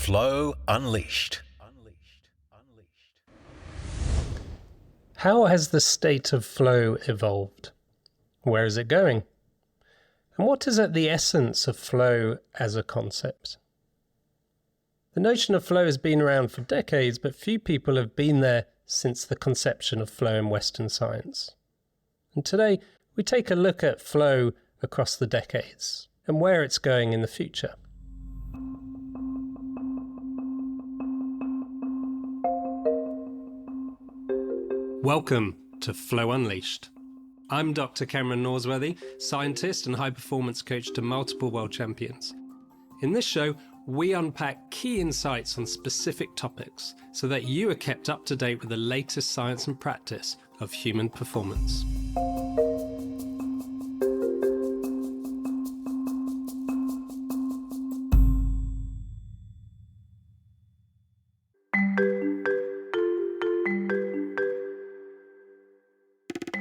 Flow Unleashed. How has the state of flow evolved? Where is it going? And what is at the essence of flow as a concept? The notion of flow has been around for decades, but few people have been there since the conception of flow in Western science. And today, we take a look at flow across the decades and where it's going in the future. Welcome to Flow Unleashed. I'm Dr. Cameron Norsworthy, scientist and high-performance coach to multiple world champions. In this show, we unpack key insights on specific topics so that you are kept up to date with the latest science and practice of human performance.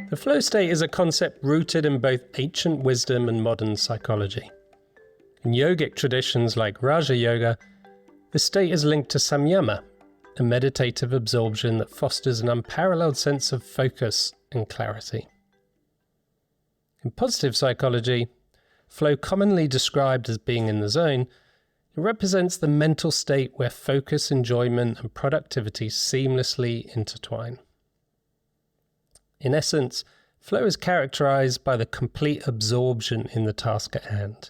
The flow state is a concept rooted in both ancient wisdom and modern psychology. In yogic traditions like Raja Yoga, the state is linked to samyama, a meditative absorption that fosters an unparalleled sense of focus and clarity. In positive psychology, flow, commonly described as being in the zone, it represents the mental state where focus, enjoyment, and productivity seamlessly intertwine. In essence, flow is characterized by the complete absorption in the task at hand,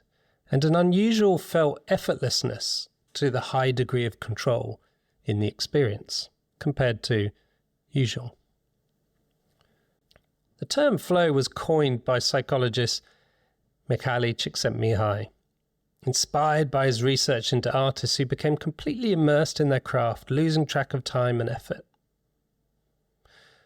and an unusual felt effortlessness to the high degree of control in the experience, compared to usual. The term flow was coined by psychologist Mihaly Csikszentmihalyi, inspired by his research into artists who became completely immersed in their craft, losing track of time and effort.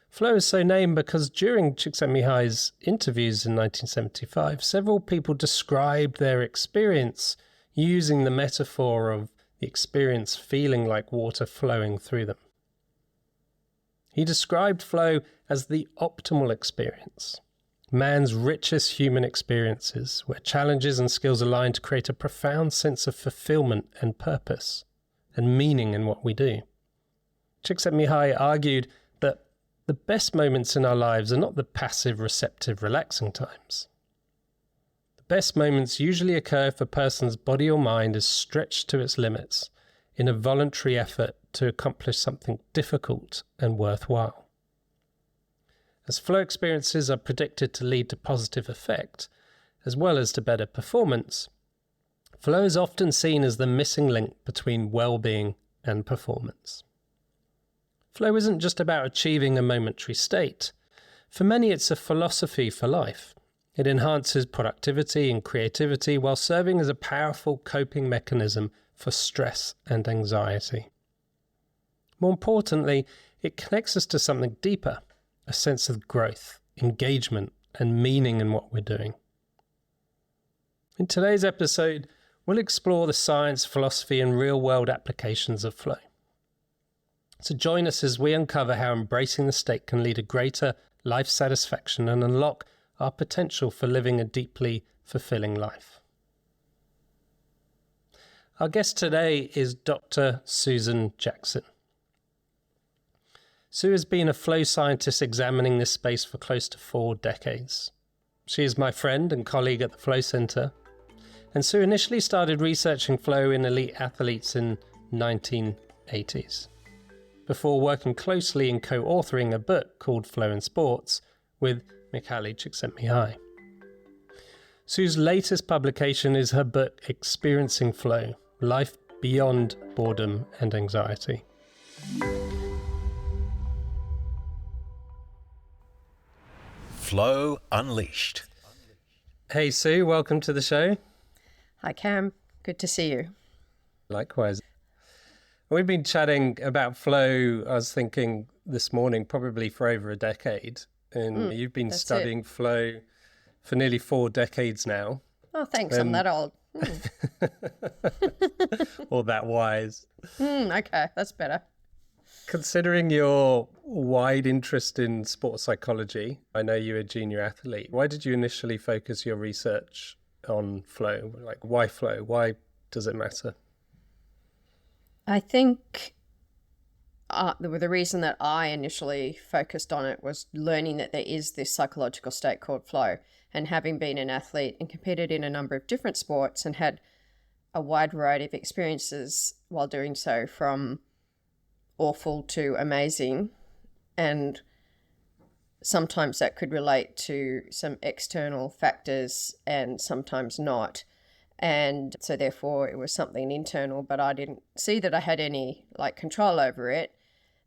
Flow is so named because during Csikszentmihalyi's interviews in 1975, several people described their experience using the metaphor of the experience feeling like water flowing through them. He described flow as the optimal experience, man's richest human experiences, where challenges and skills align to create a profound sense of fulfillment and purpose and meaning in what we do. Csikszentmihalyi argued that the best moments in our lives are not the passive, receptive, relaxing times. The best moments usually occur if a person's body or mind is stretched to its limits in a voluntary effort to accomplish something difficult and worthwhile. As flow experiences are predicted to lead to positive effect, as well as to better performance, flow is often seen as the missing link between well-being and performance. Flow isn't just about achieving a momentary state. For many, it's a philosophy for life. It enhances productivity and creativity while serving as a powerful coping mechanism for stress and anxiety. More importantly, it connects us to something deeper, a sense of growth, engagement, and meaning in what we're doing. In today's episode, we'll explore the science, philosophy, and real-world applications of flow. So join us as we uncover how embracing the state can lead to greater life satisfaction and unlock our potential for living a deeply fulfilling life. Our guest today is Dr. Susan Jackson. Sue has been a flow scientist examining this space for close to 4 decades. She is my friend and colleague at the Flow Center, and Sue initially started researching flow in elite athletes in 1980s. Before working closely in co-authoring a book called Flow in Sports with Mihaly Csikszentmihalyi. Sue's latest publication is her book Experiencing Flow, Life Beyond Boredom and Anxiety. Flow Unleashed. Hey Sue, welcome to the show. Hi Cam, good to see you. Likewise. We've been chatting about flow, I was thinking this morning, probably for over a decade. And you've been studying flow for nearly 4 decades now. Oh, thanks, I'm that old. Or that wise. Okay, that's better. Considering your wide interest in sports psychology, I know you're a junior athlete. Why did you initially focus your research on flow? Like, why flow? Why does it matter? I think the reason that I initially focused on it was learning that there is this psychological state called flow. And having been an athlete and competed in a number of different sports and had a wide variety of experiences while doing so, from awful to amazing, and sometimes that could relate to some external factors and sometimes not. And so therefore it was something internal, but I didn't see that I had any control over it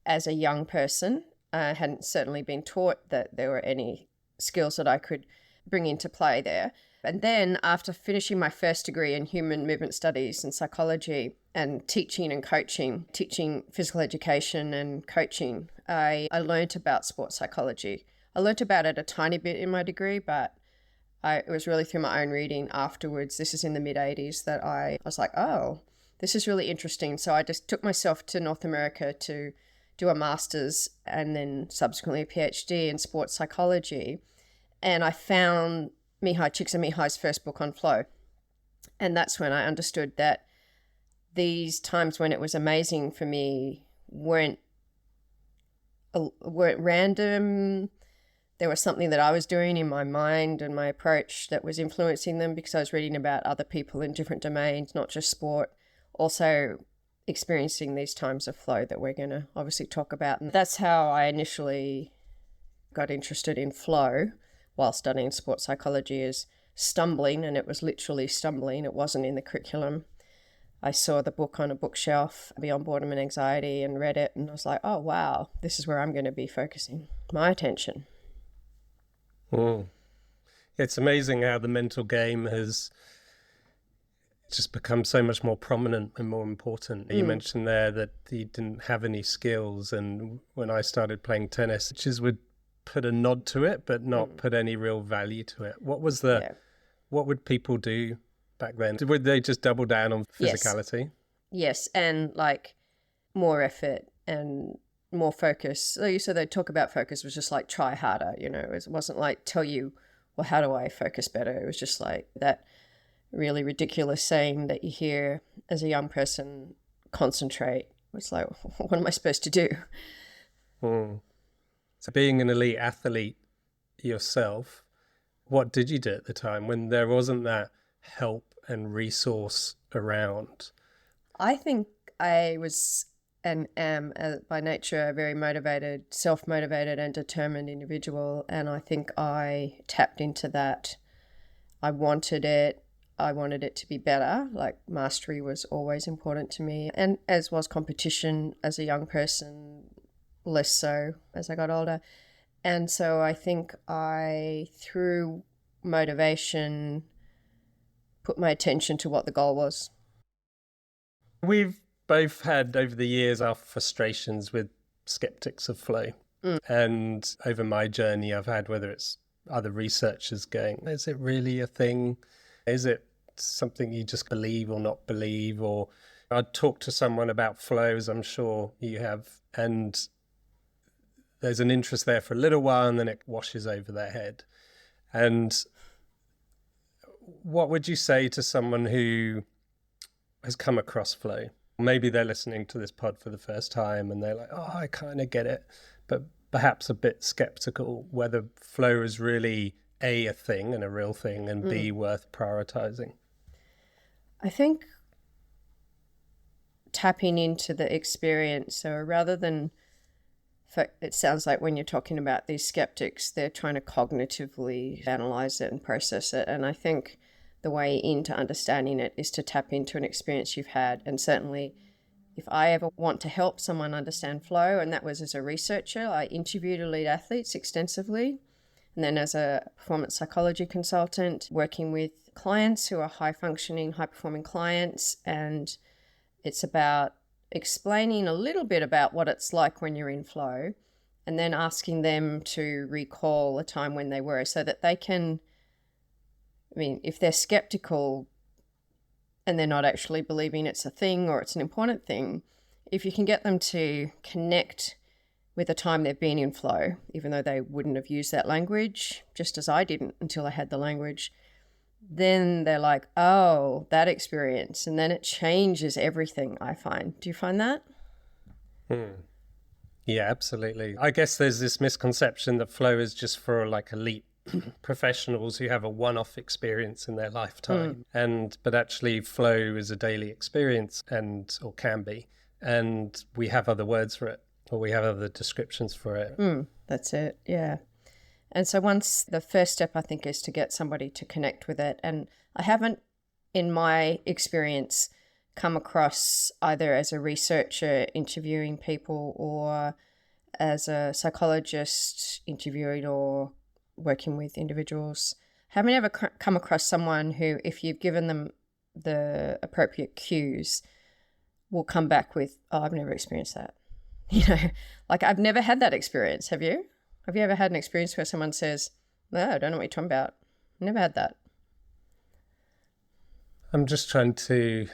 as a young person. I hadn't certainly been taught that there were any skills that I could bring into play there. And then after finishing my first degree in human movement studies and psychology and teaching and coaching, teaching physical education and coaching, I learned about sports psychology. I learned about it a tiny bit in my degree, but it was really through my own reading afterwards. This is in the mid-'80s that I was like, oh, this is really interesting. So I just took myself to North America to do a master's and then subsequently a PhD in sports psychology. And I found Mihaly Csikszentmihalyi's first book on flow. And that's when I understood that these times when it was amazing for me weren't random. There was something that I was doing in my mind and my approach that was influencing them, because I was reading about other people in different domains, not just sport, also experiencing these times of flow that we're going to obviously talk about. And that's how I initially got interested in flow while studying sports psychology, is stumbling, and it was literally stumbling. It wasn't in the curriculum. I saw the book on a bookshelf, Beyond Boredom and Anxiety, and read it, and I was like, oh, wow, this is where I'm going to be focusing my attention. It's amazing how the mental game has just become so much more prominent and more important. You mentioned there that you didn't have any skills, and when I started playing tennis, coaches would put a nod to it but not put any real value to it. What would people do back then? Would they just double down on physicality? Yes, and more effort and more focus. So they talk about focus was just try harder, it wasn't tell you, well, how do I focus better? It was just that really ridiculous saying that you hear as a young person, concentrate. It's what am I supposed to do? So being an elite athlete yourself, what did you do at the time when there wasn't that help and resource around? I think I was and am by nature a very motivated, self-motivated and determined individual. And I think I tapped into that. I wanted it to be better. Mastery was always important to me, and as was competition as a young person, less so as I got older. And so I think I, through motivation, put my attention to what the goal was. We've both had over the years our frustrations with skeptics of flow. And over my journey I've had, whether it's other researchers going, is it really a thing? Is it something you just believe or not believe? Or I'd talk to someone about flows, I'm sure you have, and there's an interest there for a little while and then it washes over their head. And what would you say to someone who has come across flow? Maybe they're listening to this pod for the first time and they're like, oh, I kind of get it, but perhaps a bit skeptical whether flow is really A, a thing and a real thing, and B, worth prioritizing. I think tapping into the experience. So rather than, it sounds like when you're talking about these skeptics, they're trying to cognitively analyze it and process it. And I think the way into understanding it is to tap into an experience you've had. And certainly if I ever want to help someone understand flow, and that was as a researcher, I interviewed elite athletes extensively. And then as a performance psychology consultant, working with clients who are high-functioning, high-performing clients. And it's about explaining a little bit about what it's like when you're in flow, and then asking them to recall a time when they were, so that they can, if they're skeptical and they're not actually believing it's a thing or it's an important thing, if you can get them to connect with the time they've been in flow, even though they wouldn't have used that language, just as I didn't until I had the language, then they're like, oh, that experience. And then it changes everything, I find. Do you find that? Yeah, absolutely. I guess there's this misconception that flow is just for like elite professionals who have a one-off experience in their lifetime. But actually flow is a daily experience or can be. And we have other words for it, or we have other descriptions for it. That's it. Yeah. And so the first step, I think, is to get somebody to connect with it. And I haven't, in my experience, come across either as a researcher interviewing people or as a psychologist interviewing or working with individuals. Haven't ever come across someone who, if you've given them the appropriate cues, will come back with, oh, I've never experienced that. Like I've never had that experience. Have you? Have you ever had an experience where someone says, no, I don't know what you're talking about. Never had that. I'm just trying to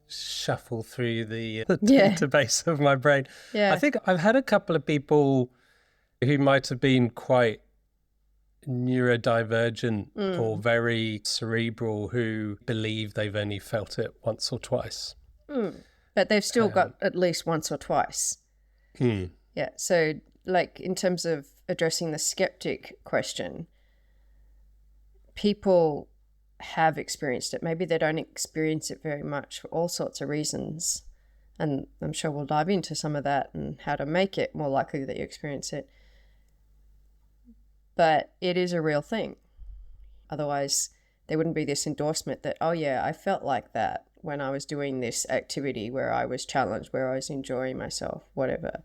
shuffle through the database of my brain. Yeah. I think I've had a couple of people who might have been quite neurodivergent or very cerebral who believe they've only felt it once or twice. But they've still got at least once or twice. Yeah. So like in terms of addressing the skeptic question, people have experienced it. Maybe they don't experience it very much for all sorts of reasons. And I'm sure we'll dive into some of that and how to make it more likely that you experience it. But it is a real thing. Otherwise, there wouldn't be this endorsement that, oh yeah, I felt like that when I was doing this activity where I was challenged, where I was enjoying myself, whatever.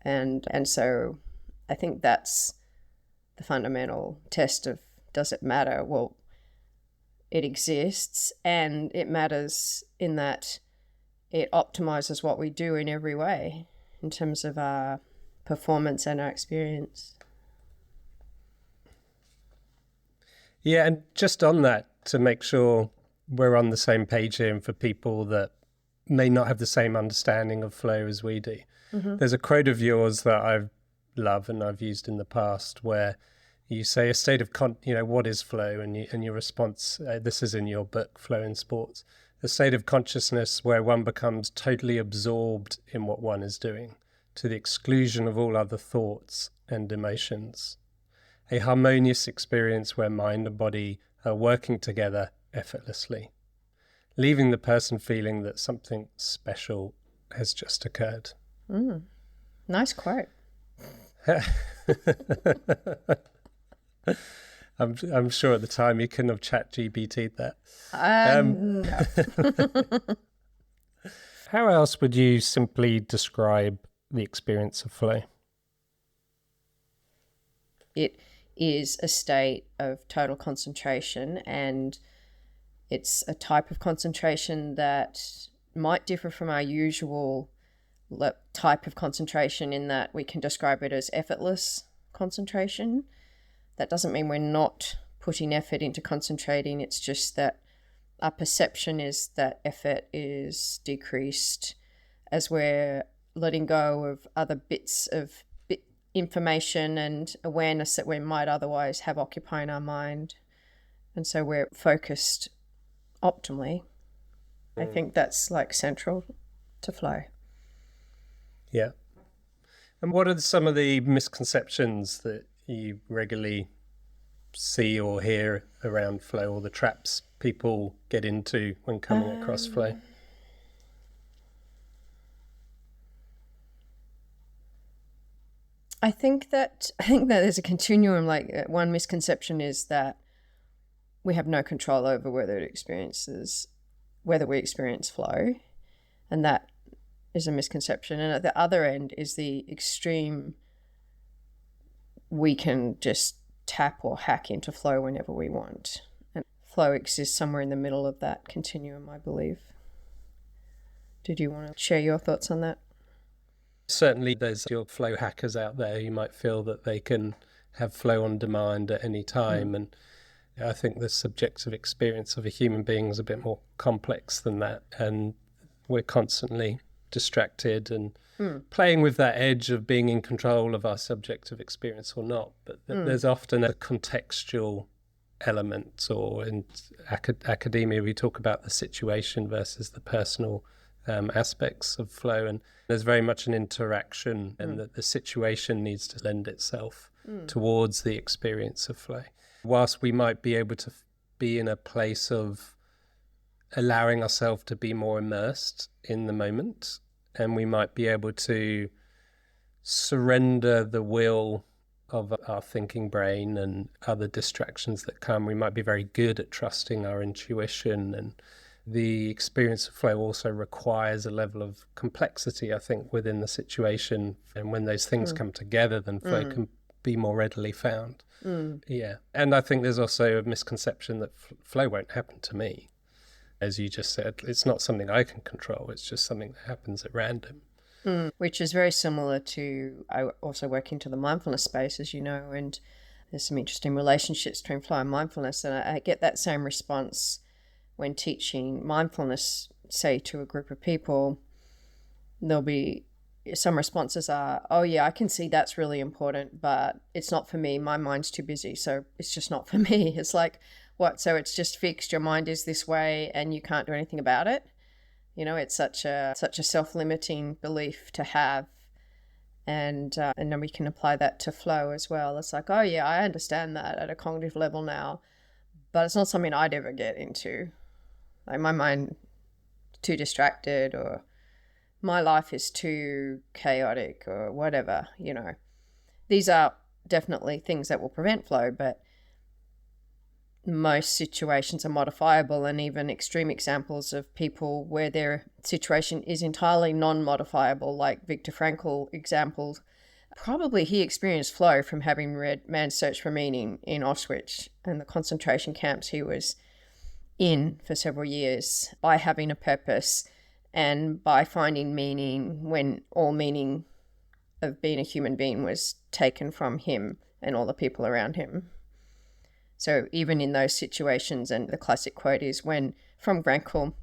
And so I think that's the fundamental test of, does it matter? Well, it exists, and it matters in that it optimizes what we do in every way in terms of our performance and our experience. Yeah, and just on that, to make sure we're on the same page here, and for people that may not have the same understanding of flow as we do. There's a quote of yours that I love and I've used in the past where you say a state of, what is flow? And your response, this is in your book, Flow in Sports, a state of consciousness where one becomes totally absorbed in what one is doing to the exclusion of all other thoughts and emotions. A harmonious experience where mind and body are working together effortlessly, leaving the person feeling that something special has just occurred. Nice quote. I'm sure at the time you couldn't have ChatGPT'd that. No. How else would you simply describe the experience of flow? It is a state of total concentration, and it's a type of concentration that might differ from our usual type of concentration in that we can describe it as effortless concentration. That doesn't mean we're not putting effort into concentrating. It's just that our perception is that effort is decreased as we're letting go of other bits of information and awareness that we might otherwise have occupying our mind. And so we're focused optimally. I think that's like central to flow. Yeah. And what are some of the misconceptions that you regularly see or hear around flow, or the traps people get into when coming across flow? I think that there's a continuum. Like one misconception is that we have no control over whether we experience flow, and that is a misconception. And at the other end is the extreme, we can just tap or hack into flow whenever we want. And flow exists somewhere in the middle of that continuum, I believe. Did you want to share your thoughts on that? Certainly there's your flow hackers out there who might feel that they can have flow on demand at any time. And I think the subjective experience of a human being is a bit more complex than that. And we're constantly distracted and playing with that edge of being in control of our subjective experience or not. But there's often a contextual element, or in academia we talk about the situation versus the personal aspects of flow, and there's very much an interaction, and that the situation needs to lend itself towards the experience of flow. Whilst we might be able to be in a place of allowing ourselves to be more immersed in the moment, and we might be able to surrender the will of our thinking brain and other distractions that come. We might be very good at trusting our intuition, and the experience of flow also requires a level of complexity, I think, within the situation. And when those things come together, then flow can be more readily found. Yeah. And I think there's also a misconception that flow won't happen to me. As you just said, it's not something I can control. It's just something that happens at random. Which is very similar to, I also work into the mindfulness space, as you know, and there's some interesting relationships between flow and mindfulness. And I get that same response when teaching mindfulness, say, to a group of people. There'll be some responses are, oh yeah, I can see that's really important, but it's not for me. My mind's too busy, so it's just not for me. It's like, what? So it's just fixed. Your mind is this way and you can't do anything about it. You know, it's such a self-limiting belief to have. And then we can apply that to flow as well. It's like, oh yeah, I understand that at a cognitive level now, but it's not something I'd ever get into. Like, my mind too distracted, or my life is too chaotic, or whatever, you know. These are definitely things that will prevent flow, but most situations are modifiable, and even extreme examples of people where their situation is entirely non-modifiable, like Viktor Frankl example. Probably he experienced flow from having read Man's Search for Meaning in Auschwitz and the concentration camps he was in for several years, by having a purpose and by finding meaning when all meaning of being a human being was taken from him and all the people around him. So even in those situations, and the classic quote is from Frankl,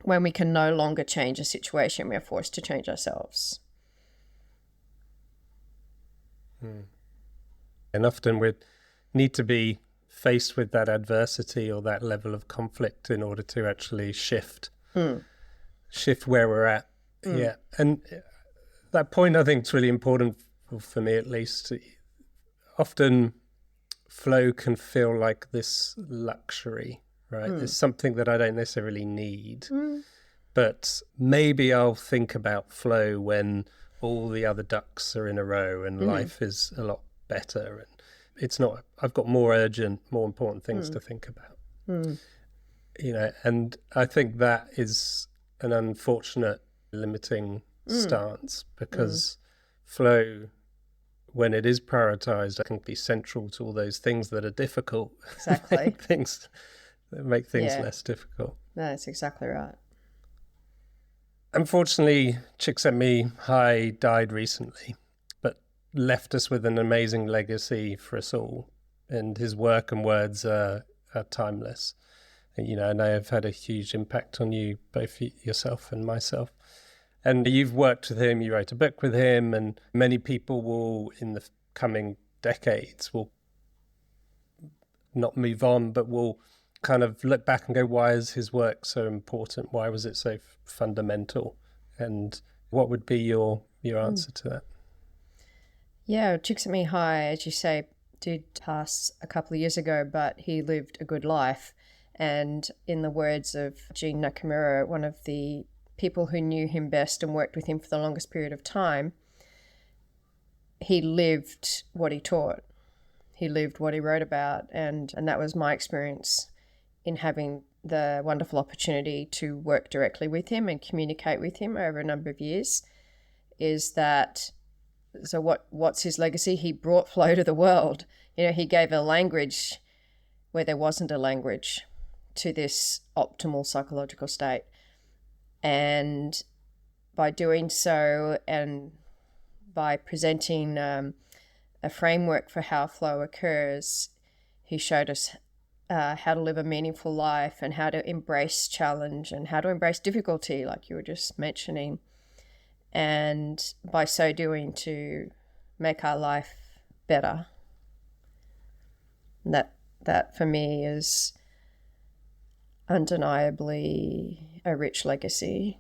when we can no longer change a situation, we are forced to change ourselves. And often we need to be faced with that adversity or that level of conflict in order to actually shift where we're at. Yeah. And that point, I think, is really important for me, at least. Often flow can feel like this luxury, right? It's something that I don't necessarily need, but maybe I'll think about flow when all the other ducks are in a row and life is a lot better, and it's not, I've got more urgent, more important things to think about. You know, and I think that is an unfortunate limiting stance, because flow, when it is prioritized, I can be central to all those things that are difficult. Exactly. Things that make things less difficult. No, that's exactly right. Unfortunately, Csikszentmihalyi died recently, but left us with an amazing legacy for us all. And his work and words are timeless. You know, and they have had a huge impact on you, both yourself and myself. And you've worked with him, you wrote a book with him, and many people will, in the coming decades, will not move on, but will kind of look back and go, why is his work so important? Why was it so fundamental? And what would be your answer to that? Yeah, Csikszentmihalyi, as you say, did pass a couple of years ago, but he lived a good life. And in the words of Jean Nakamura, one of the people who knew him best and worked with him for the longest period of time, he lived what he taught. He lived what he wrote about. And that was my experience in having the wonderful opportunity to work directly with him and communicate with him over a number of years, is that, so what's his legacy? He brought flow to the world. You know, he gave a language where there wasn't a language to this optimal psychological state. And by doing so, and by presenting a framework for how flow occurs, he showed us how to live a meaningful life, and how to embrace challenge, and how to embrace difficulty, like you were just mentioning. And by so doing, to make our life better. And that for me is undeniably a rich legacy.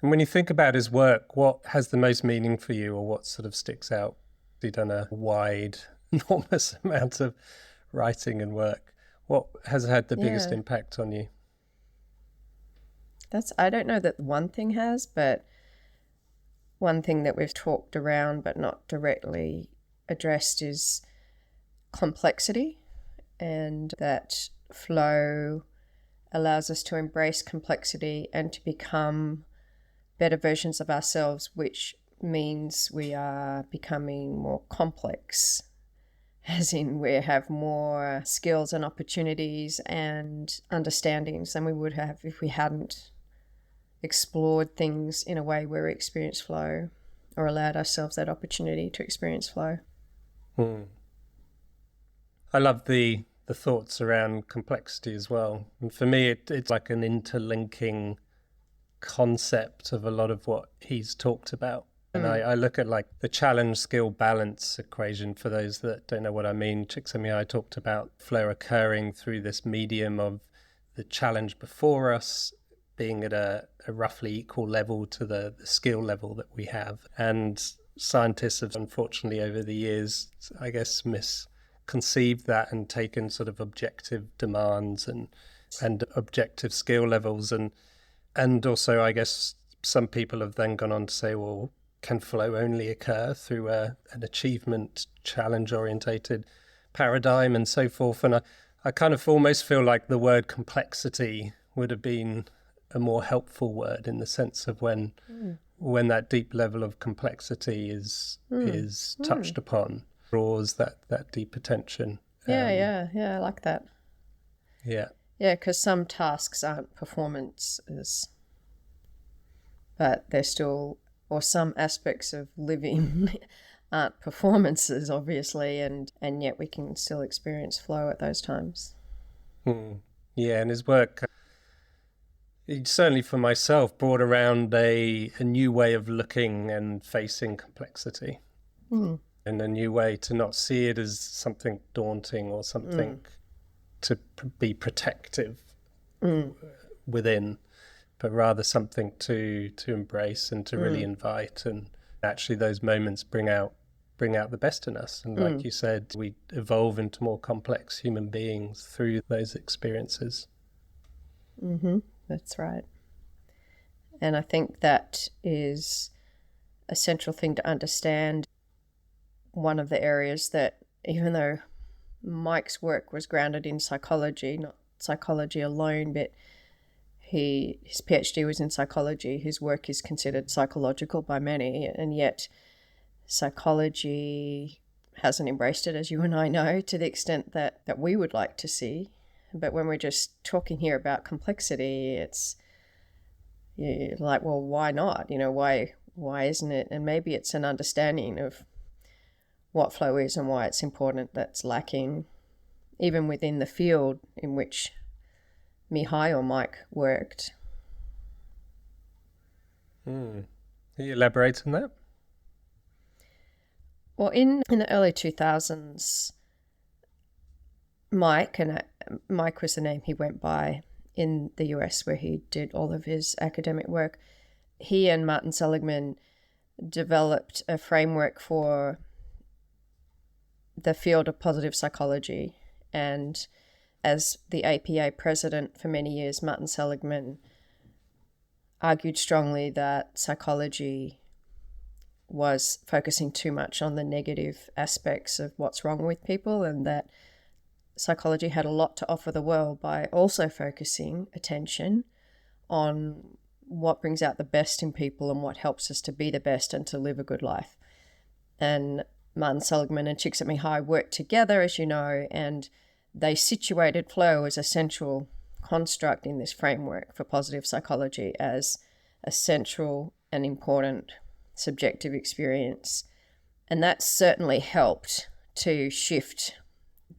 And when you think about his work, what has the most meaning for you, or what sort of sticks out? He's done a wide, enormous amount of writing and work. What has had the biggest impact on you? I don't know that one thing has, but one thing that we've talked around but not directly addressed is complexity, and that flow allows us to embrace complexity and to become better versions of ourselves, which means we are becoming more complex, as in we have more skills and opportunities and understandings than we would have if we hadn't explored things in a way where we experience flow or allowed ourselves that opportunity to experience flow. I love the thoughts around complexity as well. And for me, it's like an interlinking concept of a lot of what he's talked about. And I look at like the challenge skill balance equation. For those that don't know what I mean, Csikszentmihalyi talked about flow occurring through this medium of the challenge before us being at a roughly equal level to the skill level that we have. And scientists have unfortunately over the years, I guess, misconceived that and taken sort of objective demands and objective skill levels. And also, I guess, some people have then gone on to say, well, can flow only occur through an achievement, challenge-orientated paradigm and so forth? And I kind of almost feel like the word complexity would have been a more helpful word, in the sense of when that deep level of complexity is touched upon, draws that deep attention. Yeah, I like that. Yeah. Yeah, because some tasks aren't performances, but they're still, or some aspects of living aren't performances, obviously, and yet we can still experience flow at those times. Yeah, and his work, he certainly for myself brought around a new way of looking and facing complexity, and a new way to not see it as something daunting or something to be protective within, but rather something to embrace and to really invite. And actually those moments bring out the best in us. And like you said, we evolve into more complex human beings through those experiences. That's right. And I think that is a central thing to understand. One of the areas that, even though Mike's work was grounded in psychology, not psychology alone, but his PhD was in psychology, his work is considered psychological by many, and yet psychology hasn't embraced it, as you and I know, to the extent that we would like to see. But when we're just talking here about complexity, it's like, well, why not? Why isn't it? And maybe it's an understanding of what flow is and why it's important that's lacking, even within the field in which Mihaly or Mike worked. Can you elaborate on that? Well, in the early 2000s, Mike was the name he went by in the US, where he did all of his academic work. He and Martin Seligman developed a framework for the field of positive psychology. And as the APA president for many years, Martin Seligman argued strongly that psychology was focusing too much on the negative aspects of what's wrong with people, and that psychology had a lot to offer the world by also focusing attention on what brings out the best in people and what helps us to be the best and to live a good life. And Martin Seligman and Csikszentmihalyi worked together, as you know, and they situated flow as a central construct in this framework for positive psychology as a central and important subjective experience. And that certainly helped to shift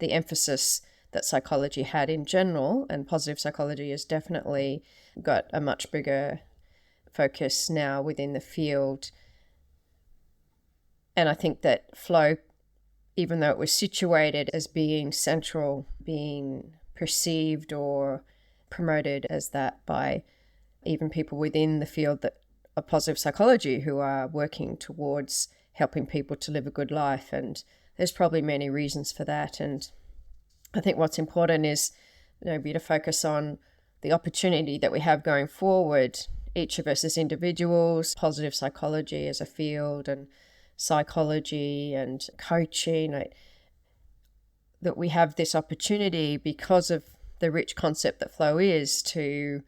the emphasis that psychology had in general, and positive psychology has definitely got a much bigger focus now within the field. And I think that flow even though it was situated as being central, being perceived or promoted as that by even people within the field of positive psychology who are working towards helping people to live a good life. And there's probably many reasons for that. And I think what's important is maybe to focus on the opportunity that we have going forward, each of us as individuals, positive psychology as a field, and psychology and coaching, right? That we have this opportunity because of the rich concept that flow is, to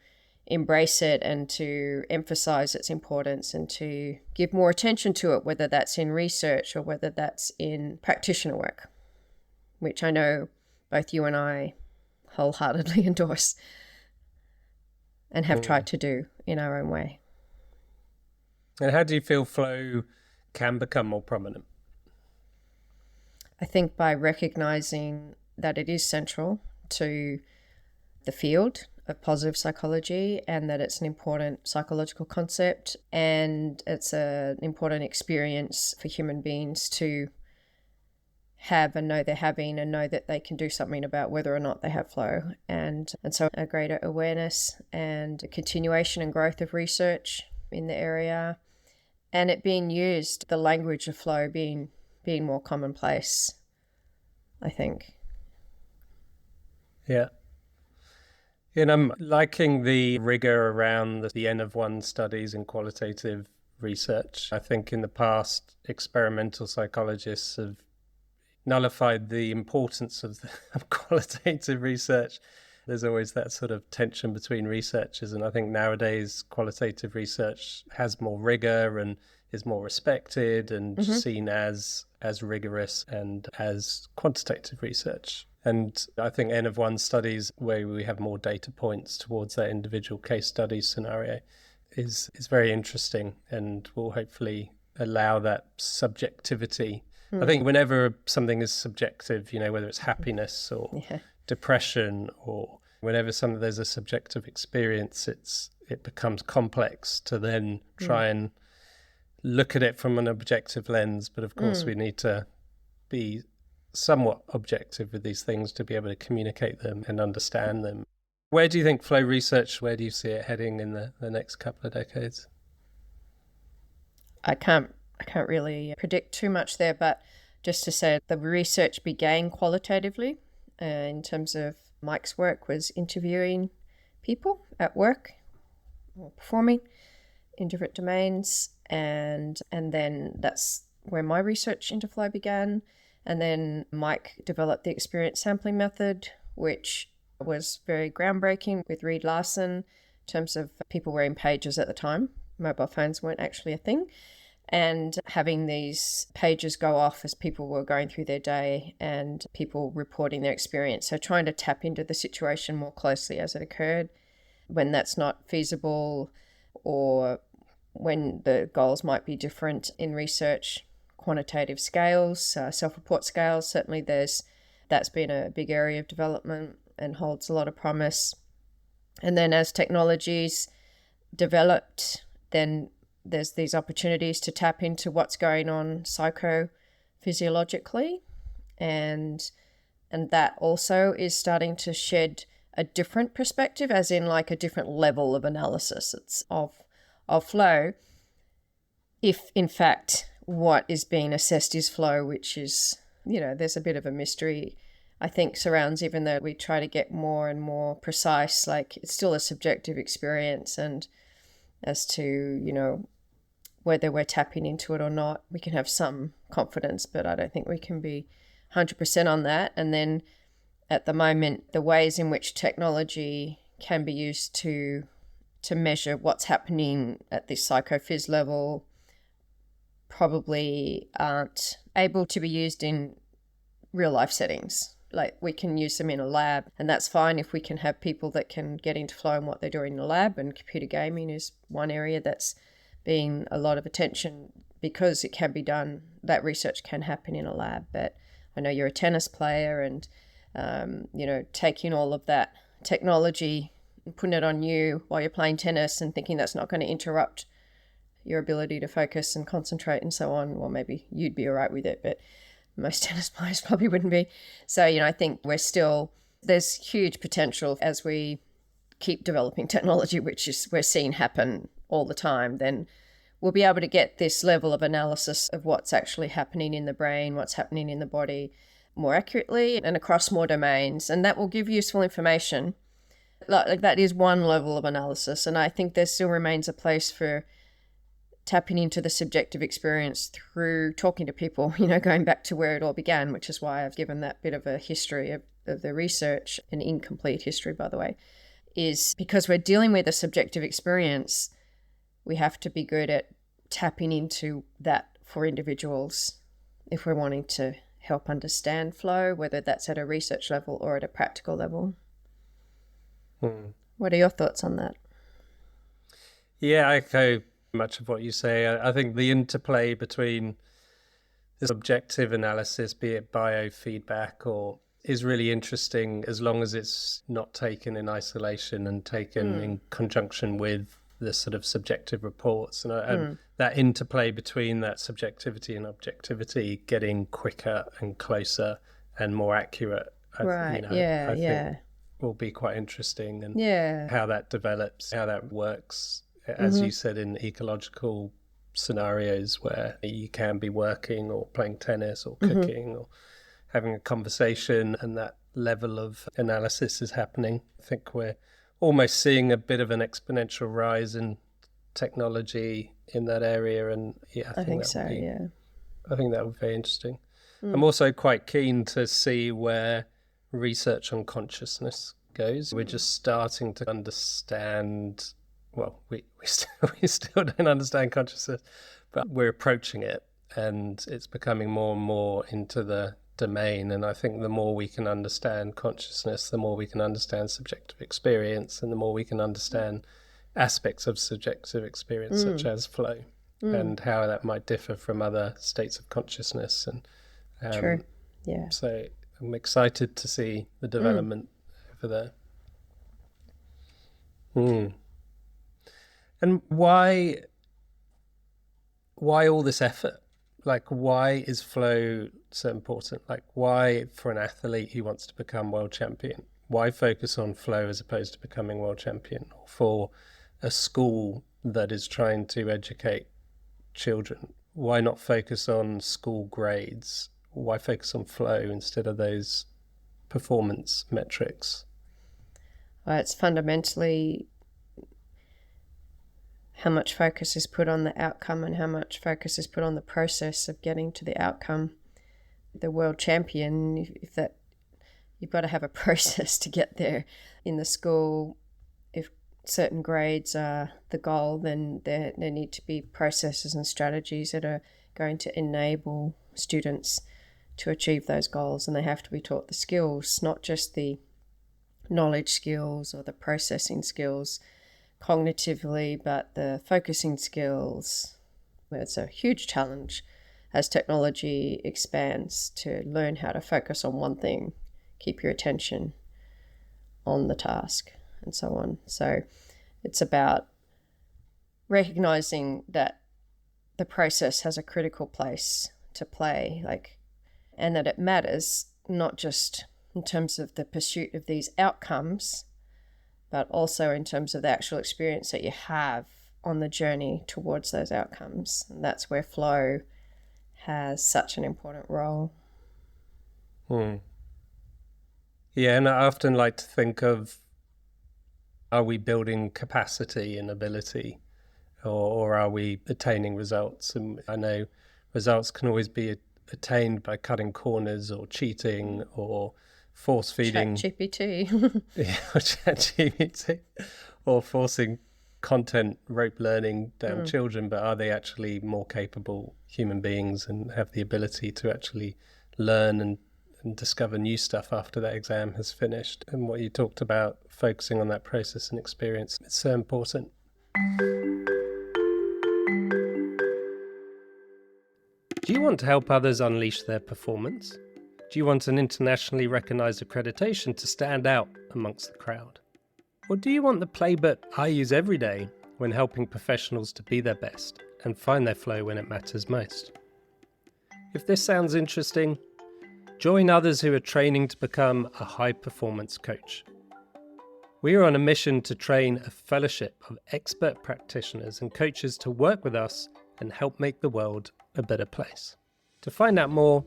embrace it and to emphasize its importance and to give more attention to it, whether that's in research or whether that's in practitioner work, which I know both you and I wholeheartedly endorse and have tried to do in our own way. And how do you feel flow can become more prominent? I think by recognizing that it is central to the field of positive psychology and that it's an important psychological concept and it's an important experience for human beings to have and know they're having and know that they can do something about whether or not they have flow. And so a greater awareness and a continuation and growth of research in the area, and it being used, the language of flow being more commonplace, I think. Yeah. And I'm liking the rigor around the N of 1 studies and qualitative research. I think in the past, experimental psychologists have nullified the importance of qualitative research. There's always that sort of tension between researchers, and I think nowadays qualitative research has more rigor and is more respected and seen as rigorous and as quantitative research. And I think N of 1 studies where we have more data points towards that individual case study scenario is very interesting and will hopefully allow that subjectivity. I think whenever something is subjective, whether it's happiness or depression, or whenever there's a subjective experience, it becomes complex to then try and look at it from an objective lens. But of course, we need to be somewhat objective with these things to be able to communicate them and understand them. Where do you think flow research, where do you see it heading in the next couple of decades? I can't really predict too much there, but just to say the research began qualitatively in terms of Mike's work was interviewing people at work or performing in different domains, and then that's where my research into flow began. And then Mike developed the experience sampling method, which was very groundbreaking with Reed Larson in terms of people wearing pagers at the time. Mobile phones weren't actually a thing. And having these pages go off as people were going through their day and people reporting their experience. So trying to tap into the situation more closely as it occurred. When that's not feasible or when the goals might be different in research, quantitative scales, self-report scales, certainly that's been a big area of development and holds a lot of promise. And then as technologies developed, then there's these opportunities to tap into what's going on psychophysiologically, and that also is starting to shed a different perspective, as in like a different level of analysis of flow, if in fact what is being assessed is flow, which is, there's a bit of a mystery, I think, surrounds, even though we try to get more and more precise, like it's still a subjective experience, and as to, whether we're tapping into it or not, we can have some confidence, but I don't think we can be 100% on that. And then at the moment, the ways in which technology can be used to measure what's happening at this psychophys level probably aren't able to be used in real life settings. Like we can use them in a lab, and that's fine if we can have people that can get into flow and what they're doing in the lab, and computer gaming is one area that's being a lot of attention because it can be done, that research can happen in a lab. But I know you're a tennis player, and taking all of that technology and putting it on you while you're playing tennis and thinking that's not going to interrupt your ability to focus and concentrate and so on, well, maybe you'd be all right with it, but Most tennis players probably wouldn't be. So, I think there's huge potential as we keep developing technology, which is we're seeing happen all the time. Then we'll be able to get this level of analysis of what's actually happening in the brain, what's happening in the body more accurately and across more domains. And that will give useful information. Like that is one level of analysis. And I think there still remains a place for tapping into the subjective experience through talking to people, going back to where it all began, which is why I've given that bit of a history of the research, an incomplete history, by the way, is because we're dealing with a subjective experience, we have to be good at tapping into that for individuals if we're wanting to help understand flow, whether that's at a research level or at a practical level. What are your thoughts on that? Yeah, I echo much of what you say. I think the interplay between the subjective analysis, be it biofeedback, is really interesting as long as it's not taken in isolation and taken in conjunction with the sort of subjective reports. And that interplay between that subjectivity and objectivity getting quicker and closer and more accurate, I think will be quite interesting. And how that develops, how that works, as you said, in ecological scenarios where you can be working or playing tennis or cooking or having a conversation, and that level of analysis is happening. I think we're almost seeing a bit of an exponential rise in technology in that area, and I think that would be very interesting. I'm also quite keen to see where research on consciousness goes. We're just starting to understand, well, we still don't understand consciousness, but we're approaching it, and it's becoming more and more into the domain. And I think the more we can understand consciousness, the more we can understand subjective experience, and the more we can understand aspects of subjective experience such as flow and how that might differ from other states of consciousness. And True. Yeah. So I'm excited to see the development over there. And why all this effort? Like, why is flow so important? Like, why, for an athlete who wants to become world champion, why focus on flow as opposed to becoming world champion? Or for a school that is trying to educate children, why not focus on school grades? Why focus on flow instead of those performance metrics? Well, it's fundamentally how much focus is put on the outcome and how much focus is put on the process of getting to the outcome. The world champion, if that, you've got to have a process to get there. In the school, if certain grades are the goal, then there need to be processes and strategies that are going to enable students to achieve those goals, and they have to be taught the skills, not just the knowledge skills or the processing skills cognitively, but the focusing skills. It's a huge challenge as technology expands to learn how to focus on one thing, keep your attention on the task, and so on. So it's about recognizing that the process has a critical place to play, and that it matters not just in terms of the pursuit of these outcomes, but also in terms of the actual experience that you have on the journey towards those outcomes. And that's where flow has such an important role. Yeah, and I often like to think of, are we building capacity and ability, or are we attaining results? And I know results can always be attained by cutting corners or cheating or force feeding ChatGPT. or ChatGPT, or forcing content rope learning down children. But are they actually more capable human beings and have the ability to actually learn and discover new stuff after that exam has finished? And what you talked about, focusing on that process and experience, it's so important. Do you want to help others unleash their performance? Do you want an internationally recognised accreditation to stand out amongst the crowd? Or do you want the playbook I use every day when helping professionals to be their best and find their flow when it matters most? If this sounds interesting, Join others who are training to become a high-performance coach. We are on a mission to train a fellowship of expert practitioners and coaches to work with us and help make the world a better place. To find out more,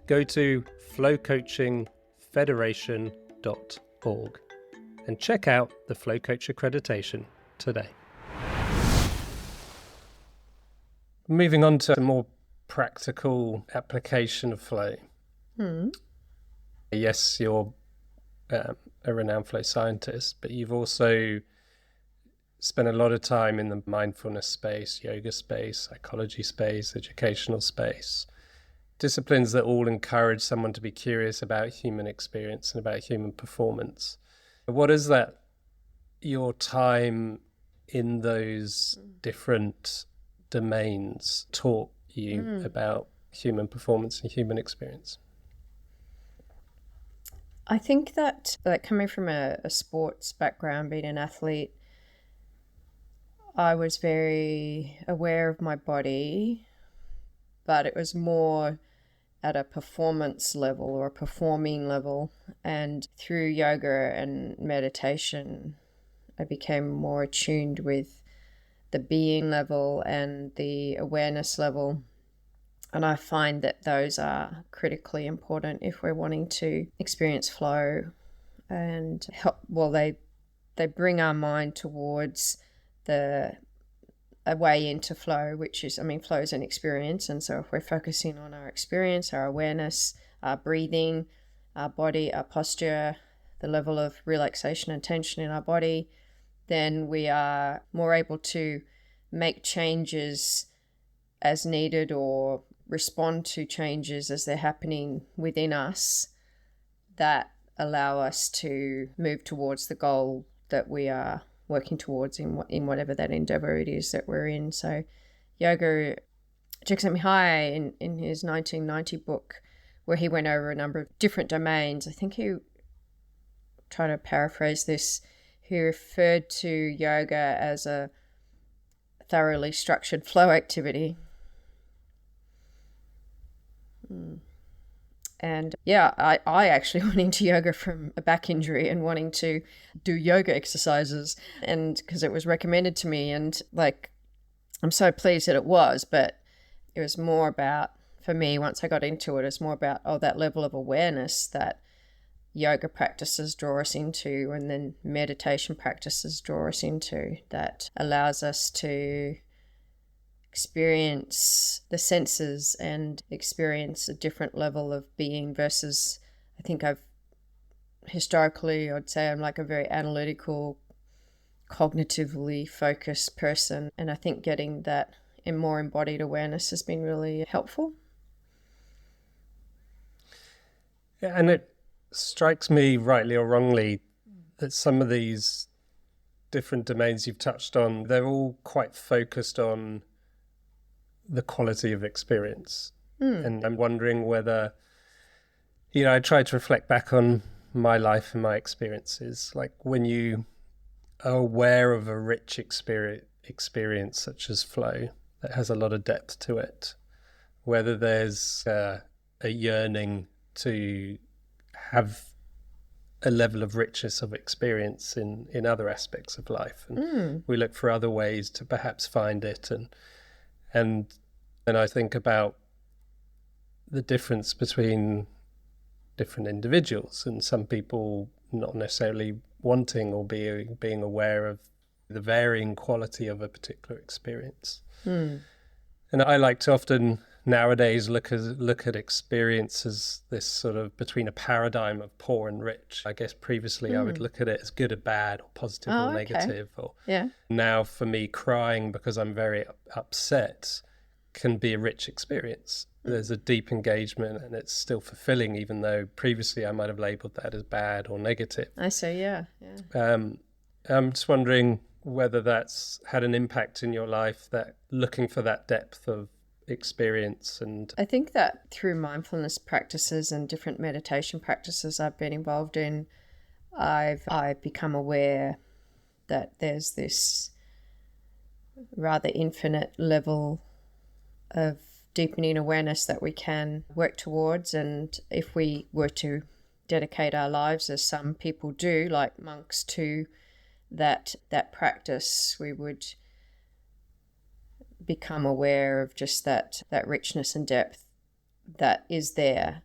go to flowcoachingfederation.org and check out the Flow Coach accreditation today. Moving on to a more practical application of flow. Yes, you're a renowned flow scientist, but you've also spent a lot of time in the mindfulness space, yoga space, psychology space, educational space, disciplines that all encourage someone to be curious about human experience and about human performance. What is that, your time in those different domains, taught you about human performance and human experience? I think that coming from a sports background, being an athlete, I was very aware of my body, but it was more at a performance level or a performing level. And through yoga and meditation, I became more attuned with the being level and the awareness level. And I find that those are critically important if we're wanting to experience flow and help. Well, they bring our mind towards a way into flow, which is, flow is an experience. And so if we're focusing on our experience, our awareness, our breathing, our body, our posture, the level of relaxation and tension in our body, then we are more able to make changes as needed or respond to changes as they're happening within us that allow us to move towards the goal that we are working towards in whatever that endeavor it is that we're in. So yoga, Csikszentmihalyi in his 1990 book, where he went over a number of different domains, I think he, trying to paraphrase this, he referred to yoga as a thoroughly structured flow activity. And yeah, I actually went into yoga from a back injury and wanting to do yoga exercises, and because it was recommended to me, and I'm so pleased that it was, but it was more about, for me, once I got into it, it's more about that level of awareness that yoga practices draw us into, and then meditation practices draw us into, that allows us to experience the senses and experience a different level of being versus, I think I'd say I'm like a very analytical, cognitively focused person. And I think getting that in more embodied awareness has been really helpful. Yeah, and it strikes me, rightly or wrongly, that some of these different domains you've touched on, they're all quite focused on the quality of experience. And I'm wondering whether, I try to reflect back on my life and my experiences, like when you are aware of a rich experience such as flow that has a lot of depth to it, whether there's a yearning to have a level of richness of experience in other aspects of life, and we look for other ways to perhaps find it, and I think about the difference between different individuals, and some people not necessarily wanting or being aware of the varying quality of a particular experience. And I like to often nowadays look at experience as this sort of between a paradigm of poor and rich. I guess previously I would look at it as good or bad, or positive or negative. Or now for me, crying because I'm very upset can be a rich experience. There's a deep engagement and it's still fulfilling, even though previously I might have labeled that as bad or negative. I see, yeah. I'm just wondering whether that's had an impact in your life, that looking for that depth of experience. And I think that through mindfulness practices and different meditation practices I've been involved in, I've become aware that there's this rather infinite level of deepening awareness that we can work towards. And if we were to dedicate our lives, as some people do, like monks, to that practice, we would become aware of just that richness and depth that is there.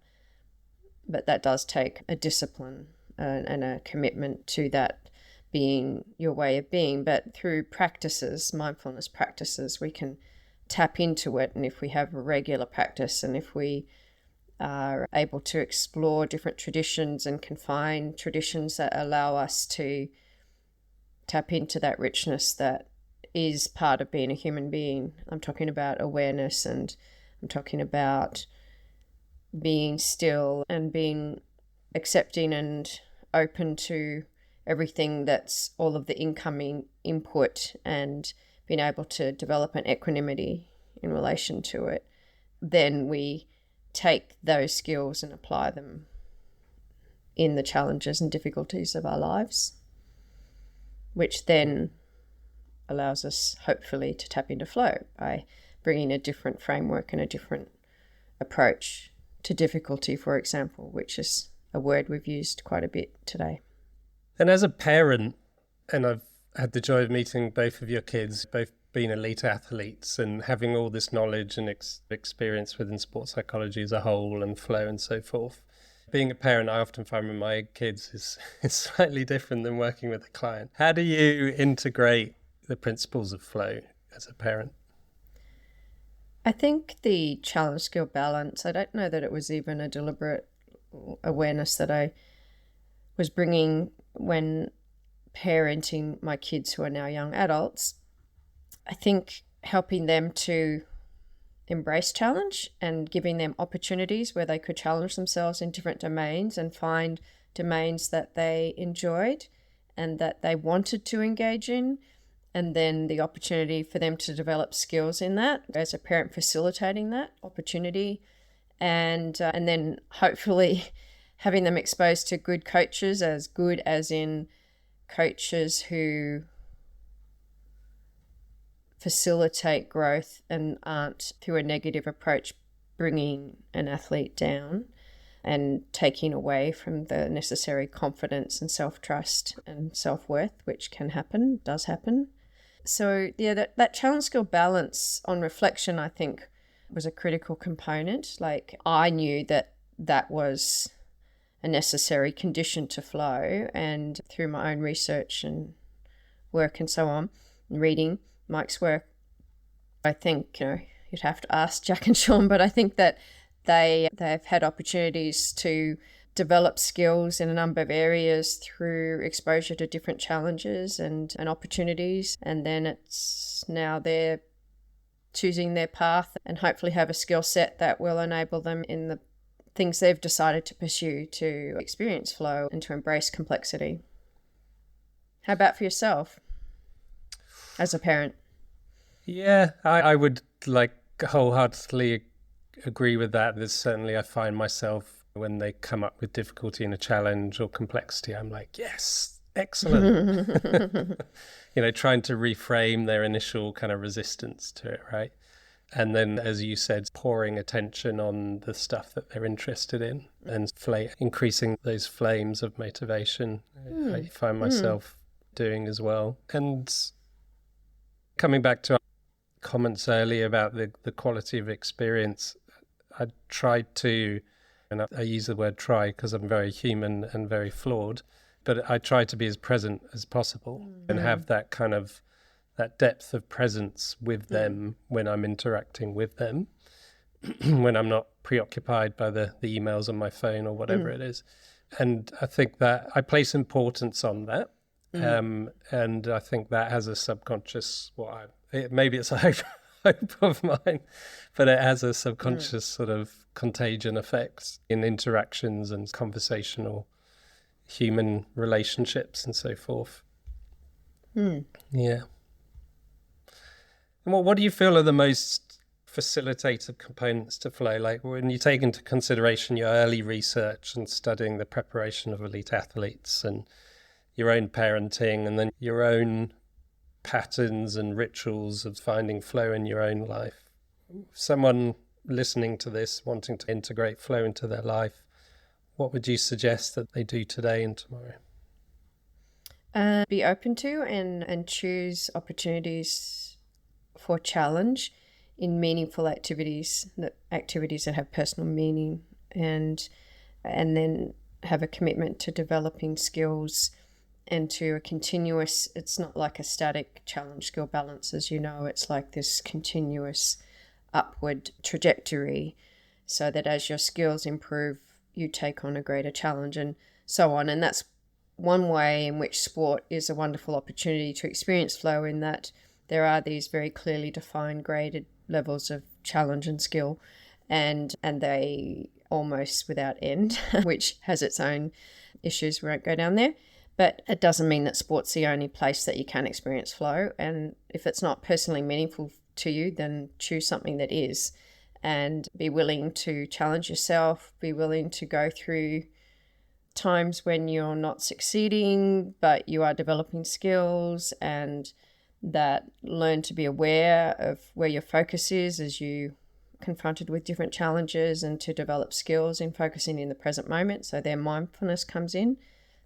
But that does take a discipline and a commitment to that being your way of being. But through practices, mindfulness practices, we can tap into it. And if we have a regular practice, and if we are able to explore different traditions and can find traditions that allow us to tap into that richness that is part of being a human being. I'm talking about awareness, and I'm talking about being still and being accepting and open to everything that's all of the incoming input, and being able to develop an equanimity in relation to it. Then we take those skills and apply them in the challenges and difficulties of our lives, which then allows us hopefully to tap into flow by bringing a different framework and a different approach to difficulty, for example, which is a word we've used quite a bit today. And as a parent, and I've had the joy of meeting both of your kids, both being elite athletes and having all this knowledge and experience within sports psychology as a whole and flow and so forth. Being a parent, I often find with my kids is slightly different than working with a client. How do you integrate the principles of flow as a parent? I think the challenge skill balance, I don't know that it was even a deliberate awareness that I was bringing when parenting my kids who are now young adults. I think helping them to embrace challenge and giving them opportunities where they could challenge themselves in different domains and find domains that they enjoyed and that they wanted to engage in, and then the opportunity for them to develop skills in that, as a parent facilitating that opportunity, and then hopefully having them exposed to good coaches, as good as in coaches who facilitate growth and aren't, through a negative approach, bringing an athlete down and taking away from the necessary confidence and self-trust and self-worth, which does happen. So yeah, that challenge skill balance on reflection, I think, was a critical component. Like, I knew that was a necessary condition to flow, and through my own research and work and so on, and reading Mike's work, I think, you'd have to ask Jack and Sean, but I think that they've had opportunities to develop skills in a number of areas through exposure to different challenges and opportunities, and then it's now they're choosing their path and hopefully have a skill set that will enable them in the things they've decided to pursue to experience flow and to embrace complexity. How about for yourself as a parent? Yeah, I would wholeheartedly agree with that. There's certainly, I find myself, when they come up with difficulty in a challenge or complexity, I'm like, yes, excellent. Trying to reframe their initial kind of resistance to it, right? And then, as you said, pouring attention on the stuff that they're interested in and increasing those flames of motivation. I find myself doing as well. And coming back to our comments earlier about the quality of experience, I tried to, and I use the word try because I'm very human and very flawed, but I try to be as present as possible and have that kind of that depth of presence with them when I'm interacting with them, when I'm not preoccupied by the emails on my phone or whatever it is. And I think that I place importance on that. And I think that has a subconscious, maybe it's a hope of mine, but it has a subconscious sort of contagion effect in interactions and conversational human relationships and so forth. Yeah. And what do you feel are the most facilitative components to flow? Like, when you take into consideration your early research and studying the preparation of elite athletes and your own parenting and then your own patterns and rituals of finding flow in your own life. Someone listening to this, wanting to integrate flow into their life, what would you suggest that they do today and tomorrow? Be open to and choose opportunities for challenge in meaningful activities that have personal meaning, and then have a commitment to developing skills and to a continuous, it's not like a static challenge skill balance, as you know, it's like this continuous upward trajectory, so that as your skills improve, you take on a greater challenge and so on. And that's one way in which sport is a wonderful opportunity to experience flow, in that there are these very clearly defined graded levels of challenge and skill, and they almost without end, which has its own issues. We won't go down there. But it doesn't mean that sport's the only place that you can experience flow. And if it's not personally meaningful to you, then choose something that is, and be willing to challenge yourself, be willing to go through times when you're not succeeding, but you are developing skills, and that learn to be aware of where your focus is as you confronted with different challenges, and to develop skills in focusing in the present moment. So their mindfulness comes in.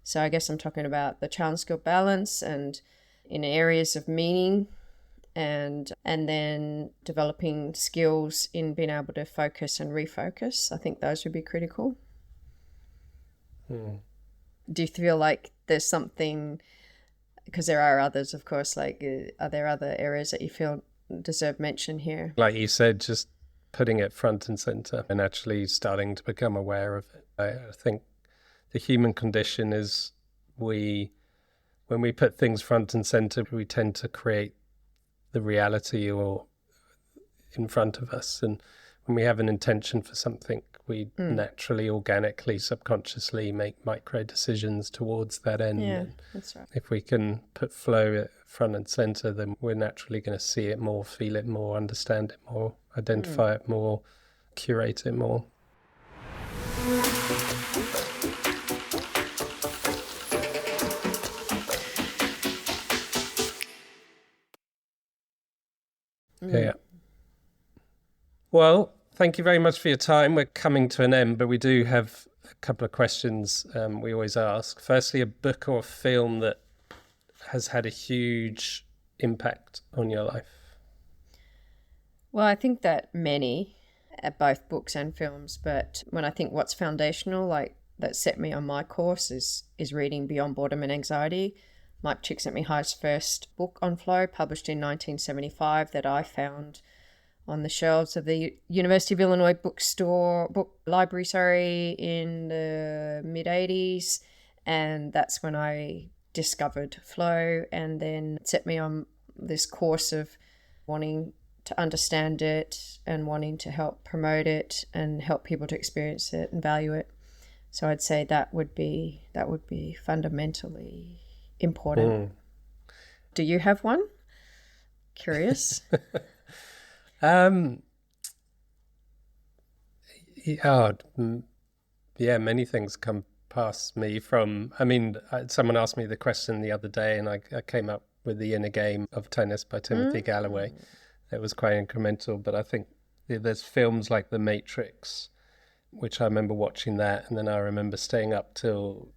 So I guess I'm talking about the challenge skill balance and in areas of meaning, and then developing skills in being able to focus and refocus. I think those would be critical. Do you feel like there's something, because there are others, of course, like are there other areas that you feel deserve mention here? Like you said, just putting it front and center and actually starting to become aware of it. I think the human condition is when we put things front and center, we tend to create the reality or in front of us. And when we have an intention for something, we naturally, organically, subconsciously make micro decisions towards that end. Yeah, that's right. If we can put flow at front and center, then we're naturally going to see it more, feel it more, understand it more, identify it more, curate it more. Yeah. Well, thank you very much for your time. We're coming to an end, but we do have a couple of questions we always ask. Firstly, a book or a film that has had a huge impact on your life. Well, I think that many, both books and films, but when I think what's foundational, like that set me on my course, is reading Beyond Boredom and Anxiety, Mihaly Csikszentmihalyi's first book on flow, published in 1975, that I found on the shelves of the University of Illinois book library in the mid-80s. And that's when I discovered flow, and then it set me on this course of wanting to understand it and wanting to help promote it and help people to experience it and value it. So I'd say that would be fundamentally important. Do you have one? Curious. Yeah, many things come past me from, someone asked me the question the other day, and I came up with The Inner Game of Tennis by Timothy Galloway. It was quite incremental, but I think there's films like The Matrix, which I remember watching that, and then I remember staying up till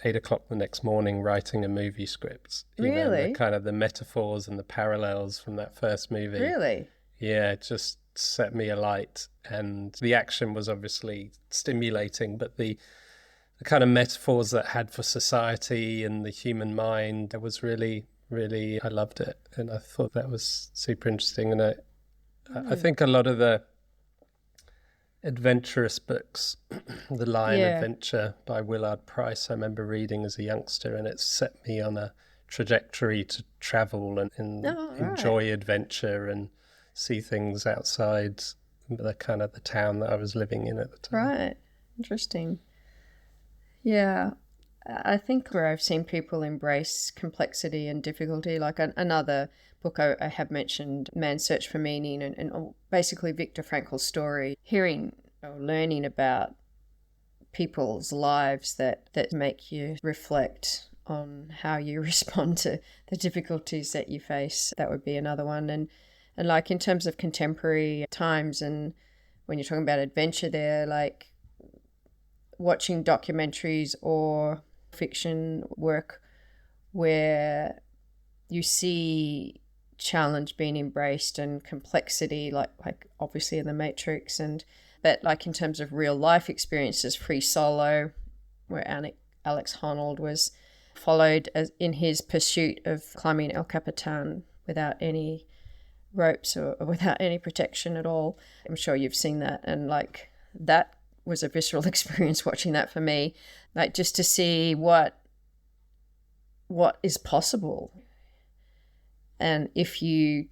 8 o'clock the next morning writing a movie script. Really? The kind of the metaphors and the parallels from that first movie. Really? Yeah, it just set me alight. And the action was obviously stimulating, but the kind of metaphors that had for society and the human mind, it was really, I loved it. And I thought that was super interesting. And I think a lot of the adventurous books, The Lion Adventure by Willard Price, I remember reading as a youngster, and it set me on a trajectory to travel and enjoy adventure and see things outside the kind of the town that I was living in at the time. Right. Interesting. Yeah. I think where I've seen people embrace complexity and difficulty, like another book I have mentioned, Man's Search for Meaning, and basically Viktor Frankl's story, hearing or learning about people's lives that make you reflect on how you respond to the difficulties that you face. That would be another one. And like in terms of contemporary times and when you're talking about adventure there, like watching documentaries or fiction work where you see challenge being embraced and complexity, like obviously in the Matrix, but like in terms of real life experiences, Free Solo, where Alex Honnold was followed in his pursuit of climbing El Capitan without any ropes or without any protection at all. I'm sure you've seen that, and like that was a visceral experience watching that for me, like just to see what is possible. And if you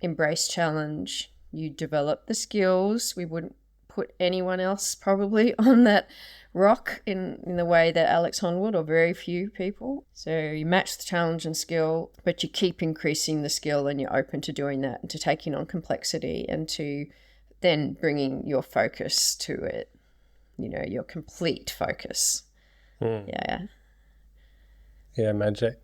embrace challenge, you develop the skills. We wouldn't put anyone else probably on that rock in the way that Alex Honnold would, or very few people. So you match the challenge and skill, but you keep increasing the skill, and you're open to doing that and to taking on complexity and to then bringing your focus to it, your complete focus. Yeah, magic.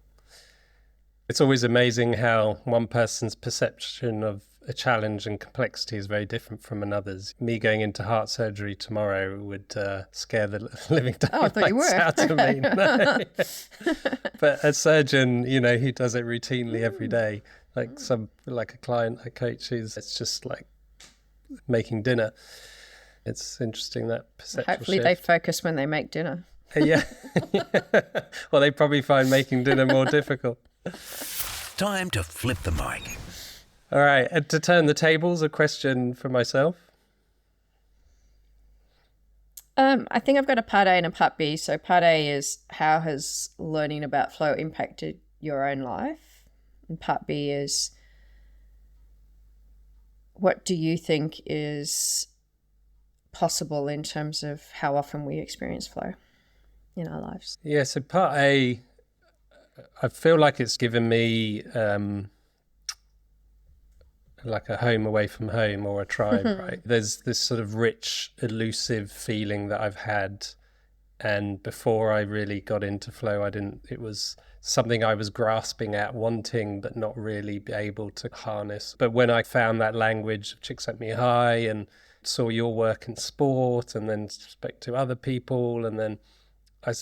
It's always amazing how one person's perception of a challenge and complexity is very different from another's. Me going into heart surgery tomorrow would scare the living daylights out of me. No. But a surgeon, who does it routinely every day, like a client I coach, it's just like making dinner. It's interesting, that perceptual Hopefully shift. They focus when they make dinner. Yeah. Well, they probably find making dinner more difficult. Time to flip the mic. All right, and to turn the tables, a question for myself. I think I've got a part A and a part B. So part A is, how has learning about flow impacted your own life? And part B is, what do you think is possible in terms of how often we experience flow in our lives? Yeah, so part A, I feel like it's given me like a home away from home, or a tribe, right? There's this sort of rich, elusive feeling that I've had. And before I really got into flow, it was something I was grasping at, wanting, but not really be able to harness. But when I found that language of Csikszentmihalyi and saw your work in sport, and then spoke to other people, and then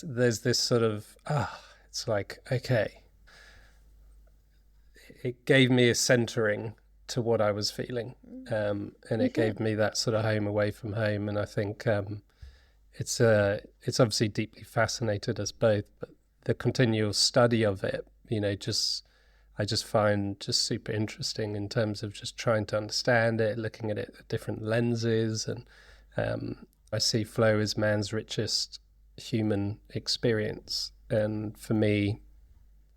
there's this sort of, it's like, okay, it gave me a centering to what I was feeling, and it gave me that sort of home away from home. And I think it's obviously deeply fascinated us both, but the continual study of it, I just find just super interesting in terms of just trying to understand it, looking at it at different lenses. And I see flow as man's richest human experience. And for me,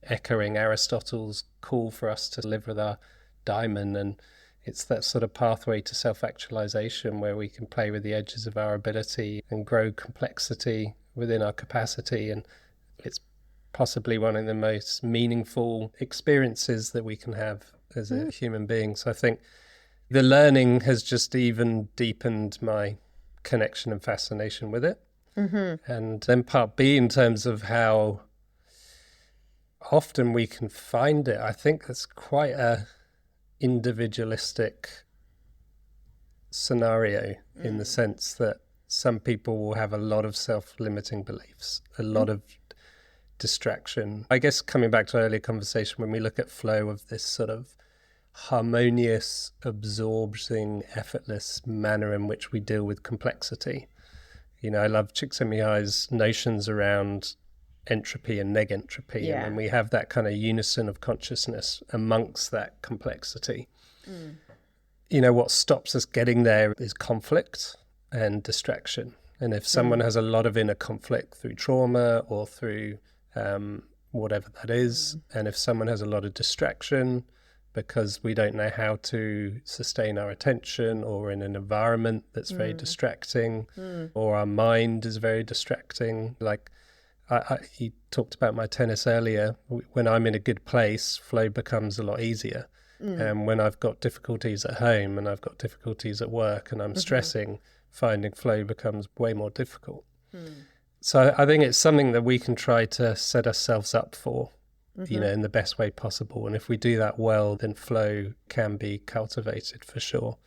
echoing Aristotle's call for us to live with our diamond, and it's that sort of pathway to self-actualization where we can play with the edges of our ability and grow complexity within our capacity. And it's possibly one of the most meaningful experiences that we can have as a human being. So I think the learning has just even deepened my connection and fascination with it. And then part B, in terms of how often we can find it, I think that's quite a individualistic scenario, in the sense that some people will have a lot of self-limiting beliefs, a lot of distraction. I guess coming back to earlier conversation, when we look at flow, of this sort of harmonious, absorbing, effortless manner in which we deal with complexity. I love Csikszentmihalyi's notions around entropy and negentropy, and when we have that kind of unison of consciousness amongst that complexity, what stops us getting there is conflict and distraction. And if someone has a lot of inner conflict through trauma or through whatever that is, and if someone has a lot of distraction because we don't know how to sustain our attention, or in an environment that's very distracting, or our mind is very distracting, like you talked about my tennis earlier. When I'm in a good place, flow becomes a lot easier. And when I've got difficulties at home and I've got difficulties at work and I'm stressing, finding flow becomes way more difficult. So I think it's something that we can try to set ourselves up for, in the best way possible. And if we do that well, then flow can be cultivated for sure.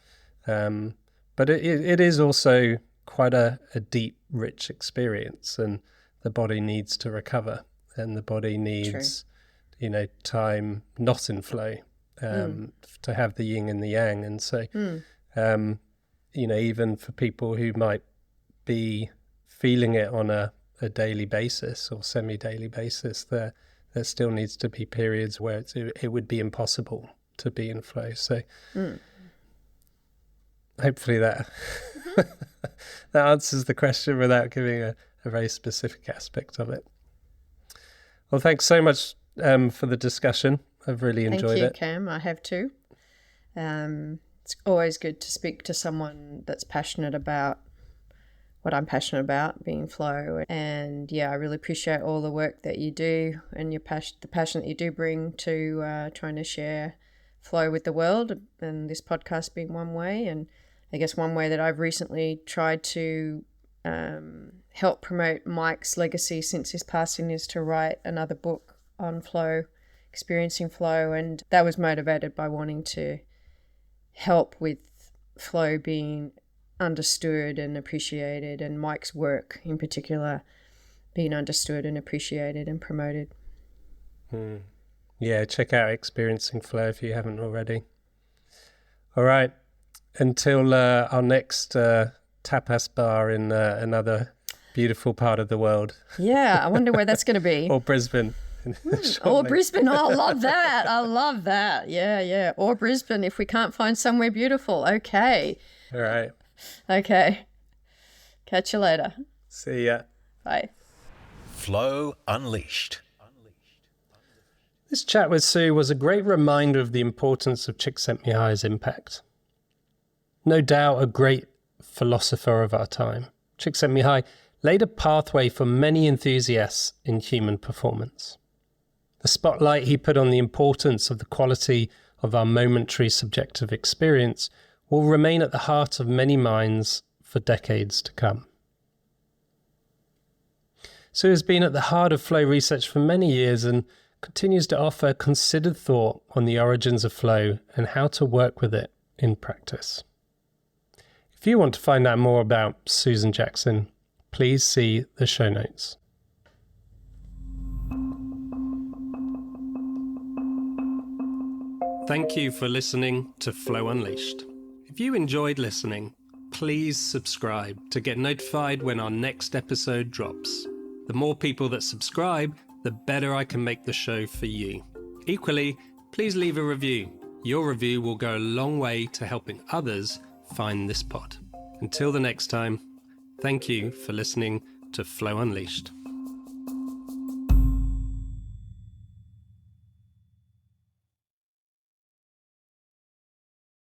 But it is also quite a deep, rich experience, and the body needs to recover, and the body needs, time not in flow to have the yin and the yang. And so, even for people who might be feeling it on a daily basis or semi-daily basis, there still needs to be periods where it would be impossible to be in flow. So hopefully that that answers the question without giving a very specific aspect of it. Well, thanks so much for the discussion. I've really enjoyed it. Thank you, Cam. I have too. It's always good to speak to someone that's passionate about what I'm passionate about, being flow. And I really appreciate all the work that you do and the passion that you do bring to trying to share flow with the world, and this podcast being one way. And I guess one way that I've recently tried to help promote Mike's legacy since his passing is to write another book on flow, experiencing flow. And that was motivated by wanting to help with flow being understood and appreciated, and Mike's work in particular being understood and appreciated and promoted. Yeah, check out Experiencing Flow if you haven't already. All right, until our next tapas bar in another beautiful part of the world. Yeah, I wonder where that's going to be. Or Brisbane. Or Brisbane. Oh, I love that. I love that. Yeah. Or Brisbane if we can't find somewhere beautiful. Okay. All right. Okay. Catch you later. See ya. Bye. Flow Unleashed. This chat with Sue was a great reminder of the importance of Csikszentmihalyi's impact. No doubt a great philosopher of our time, Csikszentmihalyi laid a pathway for many enthusiasts in human performance. The spotlight he put on the importance of the quality of our momentary subjective experience will remain at the heart of many minds for decades to come. Sue has been at the heart of flow research for many years and continues to offer considered thought on the origins of flow and how to work with it in practice. If you want to find out more about Susan Jackson, please see the show notes. Thank you for listening to Flow Unleashed. If you enjoyed listening, please subscribe to get notified when our next episode drops. The more people that subscribe, the better I can make the show for you. Equally, please leave a review. Your review will go a long way to helping others find this pod. Until the next time, thank you for listening to Flow Unleashed.